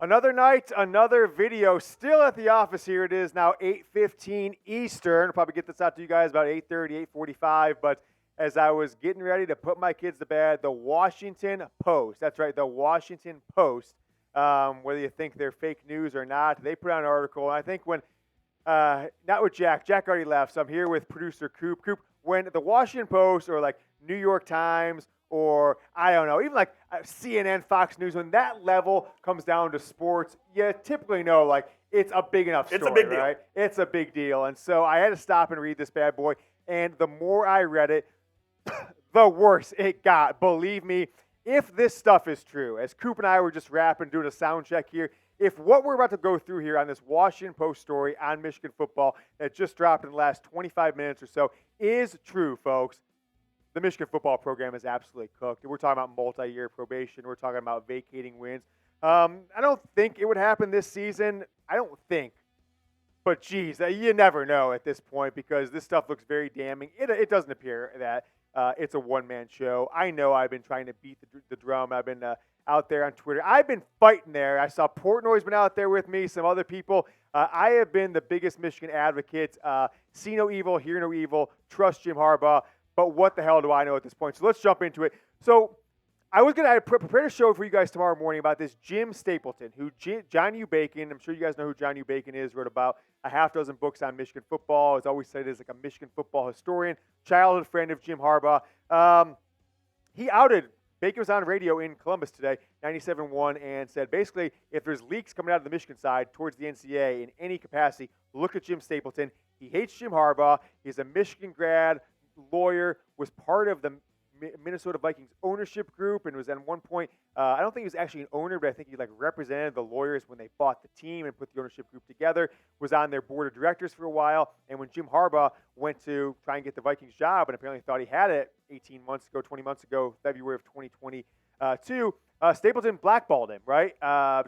Another night, another video. Still at the office here. It is now 8:15 Eastern. I'll probably get this out to you guys about 8:30, 8:45. But as I was getting ready to put my kids to bed, the Washington Post, that's right, the Washington Post, whether you think they're fake news or not, they put out an article. And I think when, not with Jack. Jack already left, so I'm here with producer Coop. Coop, when the Washington Post or like New York Times or I don't know, even like CNN, Fox News, when that level comes down to sports, you typically know like it's a big enough story, it's a big deal. right? It's a big deal. And so I had to stop and read this bad boy. And the more I read it, the worse it got. Believe me, if this stuff is true, as Coop and I were just rapping, doing a sound check here, if what we're about to go through here on this Washington Post story on Michigan football that just dropped in the last 25 minutes or so is true, folks, the Michigan football program is absolutely cooked. We're talking about multi-year probation. We're talking about vacating wins. I don't think it would happen this season. I don't think. But, geez, you never know at this point because this stuff looks very damning. It doesn't appear that it's a one-man show. I know I've been trying to beat the drum. I've been out there on Twitter. I've been fighting there. I saw Portnoy's been out there with me, some other people. I have been the biggest Michigan advocate. See no evil, hear no evil, trust Jim Harbaugh. But what the hell do I know at this point? So let's jump into it. So I was going to prepare a show for you guys tomorrow morning about this Jim Stapleton, who John U. Bacon, I'm sure you guys know who John U. Bacon is, wrote about a half dozen books on Michigan football. Has always said is like a Michigan football historian, childhood friend of Jim Harbaugh. He outed, Bacon was on radio in Columbus today, 97.1, and said basically if there's leaks coming out of the Michigan side towards the NCAA in any capacity, look at Jim Stapleton. He hates Jim Harbaugh. He's a Michigan grad, lawyer, was part of the Minnesota Vikings ownership group and was at one point, I don't think he was actually an owner, but I think he like represented the lawyers when they bought the team and put the ownership group together, was on their board of directors for a while. And when Jim Harbaugh went to try and get the Vikings job and apparently thought he had it 18 months ago, 20 months ago, February of 2022, Stapleton blackballed him, right?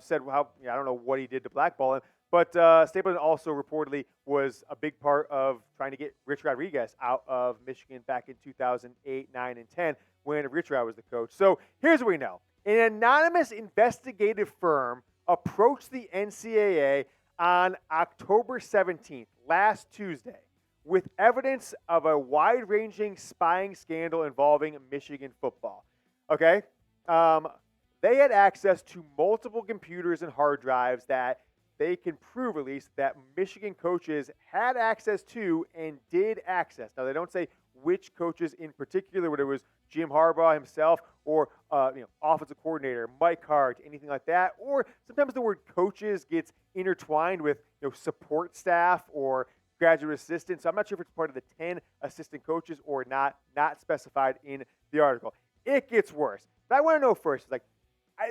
Said, well, I don't know what he did to blackball him. But Stapleton also reportedly was a big part of trying to get Rich Rodriguez out of Michigan back in 2008, 9, and 10 when Rich Rod was the coach. So here's what we know. An anonymous investigative firm approached the NCAA on October 17th, last Tuesday, with evidence of a wide-ranging spying scandal involving Michigan football. Okay? They had access to multiple computers and hard drives that they can prove, at least, that Michigan coaches had access to and did access. Now, they don't say which coaches in particular, whether it was Jim Harbaugh himself or offensive coordinator, Mike Hart, anything like that. Or sometimes the word coaches gets intertwined with support staff or graduate assistants. So I'm not sure if it's part of the 10 assistant coaches or not specified in the article. It gets worse. But I want to know first,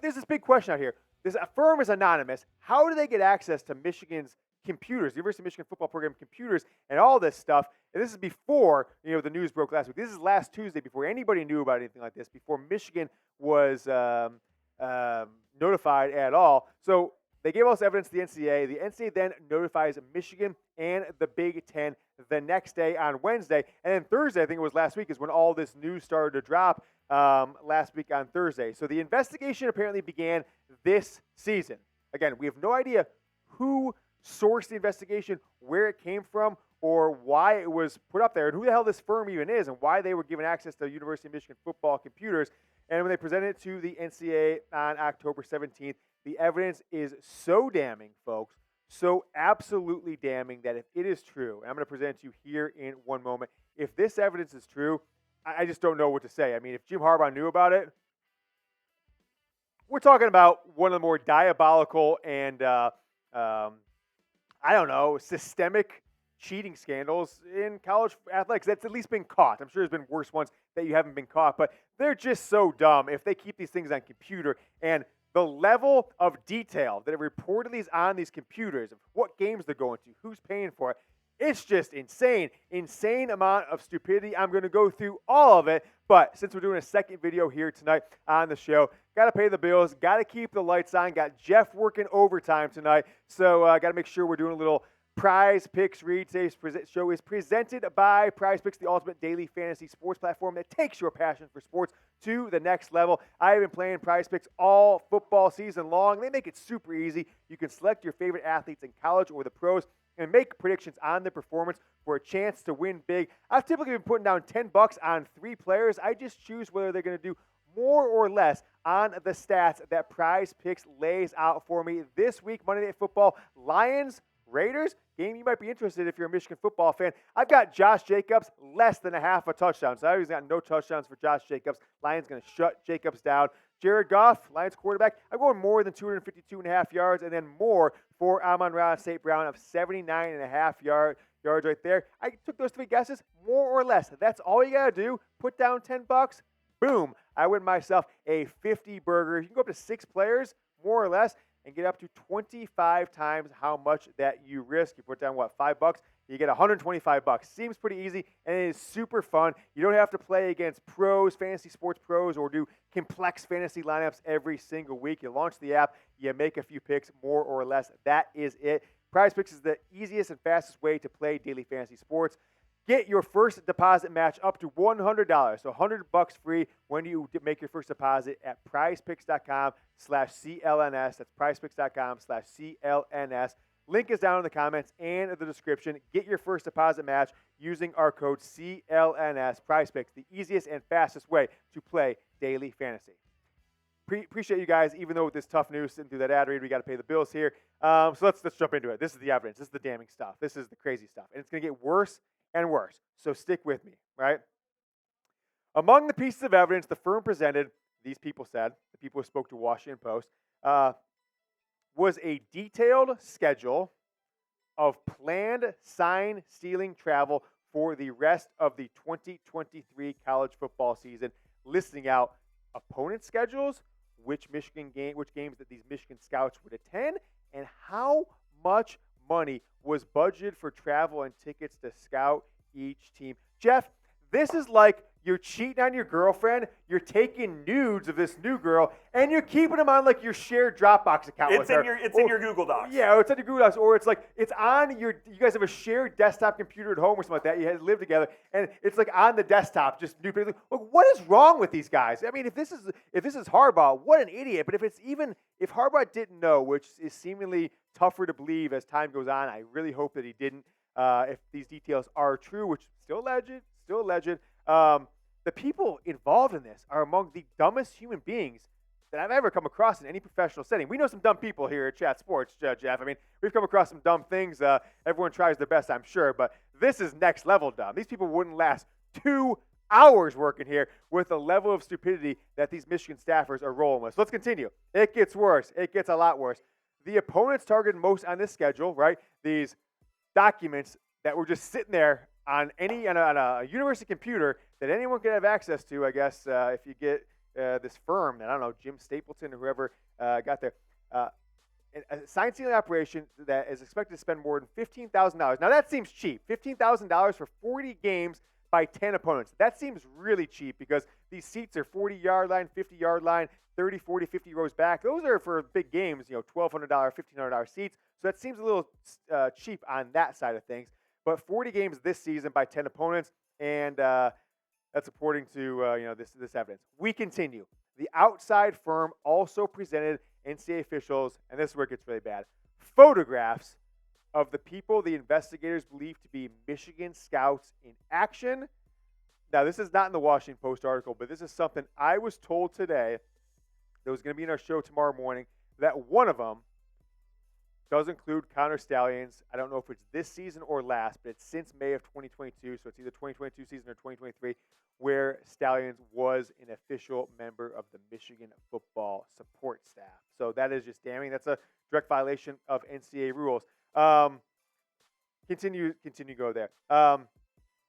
there's this big question out here. This firm is anonymous. How do they get access to Michigan's computers, the University of Michigan football program computers, and all this stuff? And this is before the news broke last week. This is last Tuesday, before anybody knew about anything like this, before Michigan was notified at all. So they gave us evidence to the NCAA. The NCAA then notifies Michigan and the Big Ten the next day on Wednesday. And then Thursday, I think it was last week, is when all this news started to drop last week on Thursday. So the investigation apparently began this season. Again, we have no idea who sourced the investigation, where it came from, or why it was put up there, and who the hell this firm even is, and why they were given access to University of Michigan football computers. And when they presented it to the NCAA on October 17th, the evidence is so damning, folks, so absolutely damning that if it is true, and I'm going to present it to you here in one moment, if this evidence is true, I just don't know what to say. I mean, if Jim Harbaugh knew about it, we're talking about one of the more diabolical and, systemic cheating scandals in college athletics that's at least been caught. I'm sure there's been worse ones that you haven't been caught, but they're just so dumb if they keep these things on computer. And the level of detail that it reportedly is on these computers, of what games they're going to, who's paying for it, it's just insane. Insane amount of stupidity. I'm going to go through all of it, but since we're doing a second video here tonight on the show, got to pay the bills, got to keep the lights on, got Jeff working overtime tonight, so got to make sure we're doing a little Prize Picks Read. Today's show is presented by Prize Picks, the ultimate daily fantasy sports platform that takes your passion for sports to the next level. I have been playing Prize Picks all football season long. They make it super easy. You can select your favorite athletes in college or the pros and make predictions on their performance for a chance to win big. I've typically been putting down $10 on 3 players. I just choose whether they're going to do more or less on the stats that Prize Picks lays out for me. This week, Monday Night Football, Lions, Raiders, game you might be interested if you're a Michigan football fan. I've got Josh Jacobs less than a half a touchdown. So I've got no touchdowns for Josh Jacobs. Lions going to shut Jacobs down. Jared Goff, Lions quarterback, I'm going more than 252.5 yards and then more for Amon-Ra St. Brown of 79.5 yards right there. I took those 3 guesses, more or less. That's all you got to do. Put down $10. Boom. I win myself a 50 burger. You can go up to 6 players, more or less, and get up to 25 times how much that you risk. You put down, $5? You get $125. Seems pretty easy, and it is super fun. You don't have to play against pros, fantasy sports pros, or do complex fantasy lineups every single week. You launch the app, you make a few picks, more or less. That is it. Prize Picks is the easiest and fastest way to play daily fantasy sports. Get your first deposit match up to $100. So $100 free when you make your first deposit at prizepicks.com/CLNS. That's prizepicks.com/CLNS. Link is down in the comments and in the description. Get your first deposit match using our code CLNS. Prize Picks, the easiest and fastest way to play daily fantasy. Appreciate you guys, even though with this tough news, sitting through that ad read, we got to pay the bills here. So let's jump into it. This is the evidence. This is the damning stuff. This is the crazy stuff. And it's going to get worse and worse. So stick with me, right? Among the pieces of evidence the firm presented, these people said, the people who spoke to Washington Post, was a detailed schedule of planned sign-stealing travel for the rest of the 2023 college football season, listing out opponent schedules, which games that these Michigan scouts would attend, and how much money was budgeted for travel and tickets to scout each team. Jeff, this is like you're cheating on your girlfriend, you're taking nudes of this new girl, and you're keeping them on like your shared Dropbox account with her. It's in your Google Docs. Yeah, it's in your Google Docs, or it's like it's on you guys have a shared desktop computer at home or something like that. You guys live together, and it's like on the desktop, just new pictures. Look, what is wrong with these guys? I mean, if this is Harbaugh, what an idiot. But if Harbaugh didn't know, which is seemingly tougher to believe as time goes on, I really hope that he didn't. If these details are true, which still alleged. The people involved in this are among the dumbest human beings that I've ever come across in any professional setting. We know some dumb people here at Chat Sports, Jeff. I mean, we've come across some dumb things. Everyone tries their best, I'm sure, but this is next level dumb. These people wouldn't last 2 hours working here with the level of stupidity that these Michigan staffers are rolling with. So let's continue. It gets worse. It gets a lot worse. The opponents targeted most on this schedule, right? These documents that were just sitting there on a university computer that anyone can have access to, I guess, if you get this firm, and I don't know, Jim Stapleton or whoever got there. A sign-stealing operation that is expected to spend more than $15,000. Now, that seems cheap. $15,000 for 40 games by 10 opponents. That seems really cheap because these seats are 40-yard line, 50-yard line, 30, 40, 50 rows back. Those are for big games, $1,200, $1,500 seats. So that seems a little cheap on that side of things. But 40 games this season by 10 opponents, and that's according to this evidence. We continue. The outside firm also presented NCAA officials, and this is where it gets really bad, photographs of the people the investigators believe to be Michigan scouts in action. Now, this is not in the Washington Post article, but this is something I was told today that was going to be in our show tomorrow morning, that one of them does include Connor Stalions. I don't know if it's this season or last, but it's since May of 2022, so it's either 2022 season or 2023, where Stalions was an official member of the Michigan football support staff. So that is just damning. That's a direct violation of NCAA rules. Continue go there.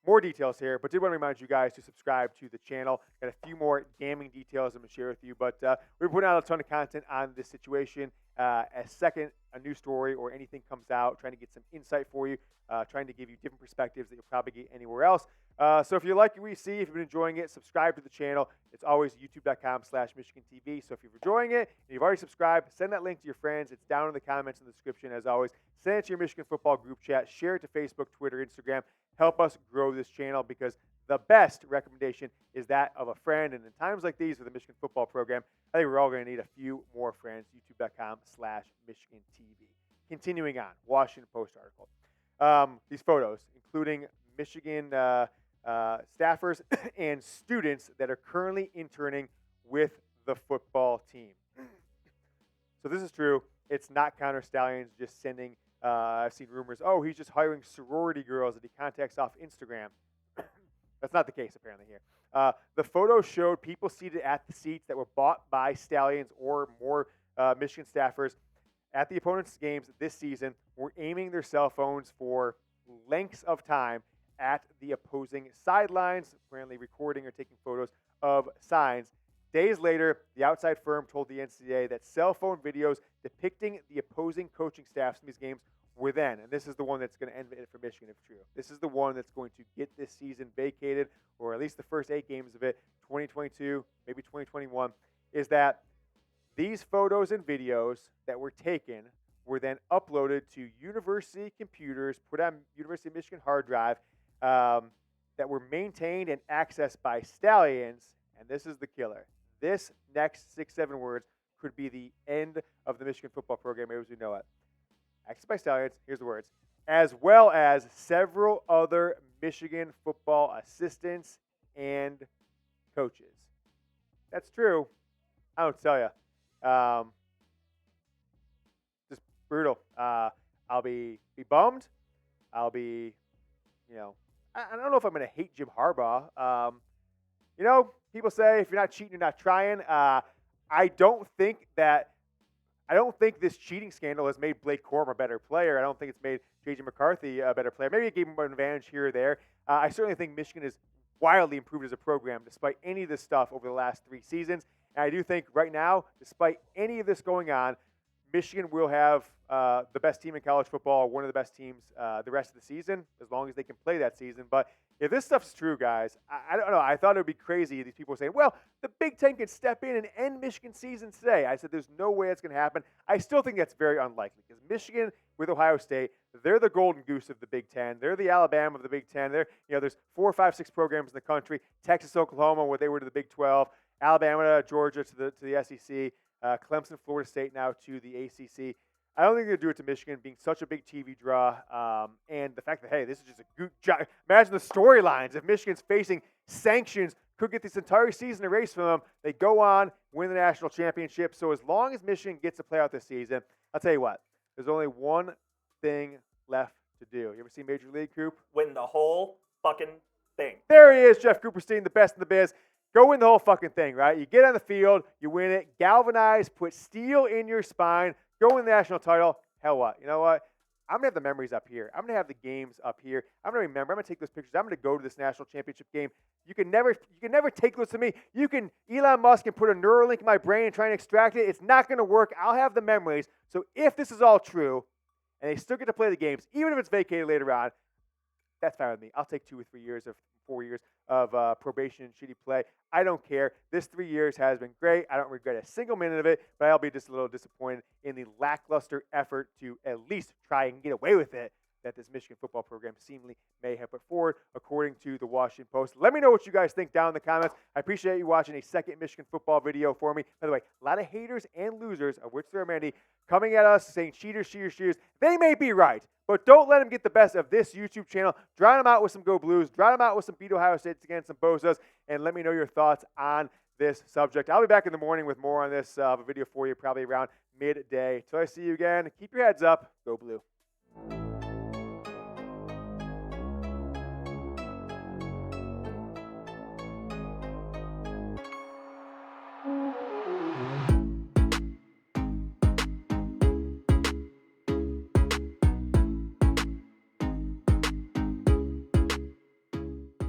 More details here, but did want to remind you guys to subscribe to the channel. Got a few more damning details I'm going to share with you, but we're putting out a ton of content on this situation. A second a new story or anything comes out, trying to get some insight for you, trying to give you different perspectives that you'll probably get anywhere else. So if you like what you see, if you've been enjoying it, subscribe to the channel. It's always youtube.com/MichiganTV. So if you're enjoying it and you've already subscribed, send that link to your friends. It's down in the comments in the description as always. Send it to your Michigan football group chat. Share it to Facebook, Twitter, Instagram. Help us grow this channel because the best recommendation is that of a friend. And in times like these with the Michigan football program, I think we're all going to need a few more friends. youtube.com/MichiganTV. Continuing on, Washington Post article. These photos, including Michigan staffers and students that are currently interning with the football team. So this is true. It's not Connor Stalions just sending, I've seen rumors, he's just hiring sorority girls that he contacts off Instagram. That's not the case, apparently, here. The photos showed people seated at the seats that were bought by Stalions or more Michigan staffers at the opponent's games this season were aiming their cell phones for lengths of time at the opposing sidelines, apparently recording or taking photos of signs. Days later, the outside firm told the NCAA that cell phone videos depicting the opposing coaching staffs in these games were then, and this is the one that's going to end it for Michigan if true. This is the one that's going to get this season vacated, or at least the first 8 games of it, 2022, maybe 2021, is that these photos and videos that were taken were then uploaded to university computers, put on University of Michigan hard drive, that were maintained and accessed by Stalions, and this is the killer. This next 6-7 words could be the end of the Michigan football program as we know it. Accessed by Stalions, here's the words, as well as several other Michigan football assistants and coaches. That's true. I don't tell you. Just brutal. I'll be bummed. I'll be, I don't know if I'm going to hate Jim Harbaugh. People say if you're not cheating, you're not trying. I don't think this cheating scandal has made Blake Corum a better player. I don't think it's made J.J. McCarthy a better player. Maybe it gave him an advantage here or there. I certainly think Michigan is wildly improved as a program despite any of this stuff over the last 3 seasons. And I do think right now, despite any of this going on, Michigan will have the best team in college football, one of the best teams the rest of the season, as long as they can play that season. But if this stuff's true, guys, I don't know. I thought it would be crazy. These people saying, well, the Big Ten can step in and end Michigan season today. I said there's no way that's going to happen. I still think that's very unlikely because Michigan with Ohio State, they're the golden goose of the Big Ten. They're the Alabama of the Big Ten. There's 4, 5, 6 programs in the country. Texas, Oklahoma, where they were to the Big 12. Alabama, Georgia to the SEC. Clemson, Florida State now to the ACC. I don't think they're going to do it to Michigan being such a big TV draw. And the fact that, hey, this is just a good job. Imagine the storylines. If Michigan's facing sanctions, could get this entire season erased from them. They go on, win the national championship. So as long as Michigan gets to play out this season, I'll tell you what, there's only one thing left to do. You ever seen Major League, Coop? Win the whole fucking thing. There he is, Jeff Cooperstein, the best in the biz. Go win the whole fucking thing, right? You get on the field, you win it, galvanize, put steel in your spine, go win the national title. Hell what? You know what? I'm going to have the memories up here. I'm going to have the games up here. I'm going to remember. I'm going to take those pictures. I'm going to go to this national championship game. You can never take those to me. Elon Musk can put a Neuralink in my brain and try and extract it. It's not going to work. I'll have the memories. So if this is all true and they still get to play the games, even if it's vacated later on, that's fine with me. I'll take 2 or 3 years or 4 years of probation and shitty play. I don't care. This 3 years has been great. I don't regret a single minute of it, but I'll be just a little disappointed in the lackluster effort to at least try and get away with it that this Michigan football program seemingly may have put forward, according to the Washington Post. Let me know what you guys think down in the comments. I appreciate you watching a second Michigan football video for me. By the way, a lot of haters and losers, of which there are many, coming at us saying cheaters, cheaters, cheaters. They may be right, but don't let them get the best of this YouTube channel. Drown them out with some Go Blues. Drown them out with some beat Ohio State against some Bozos, and let me know your thoughts on this subject. I'll be back in the morning with more on this video for you, probably around midday. Till I see you again, keep your heads up. Go Blue.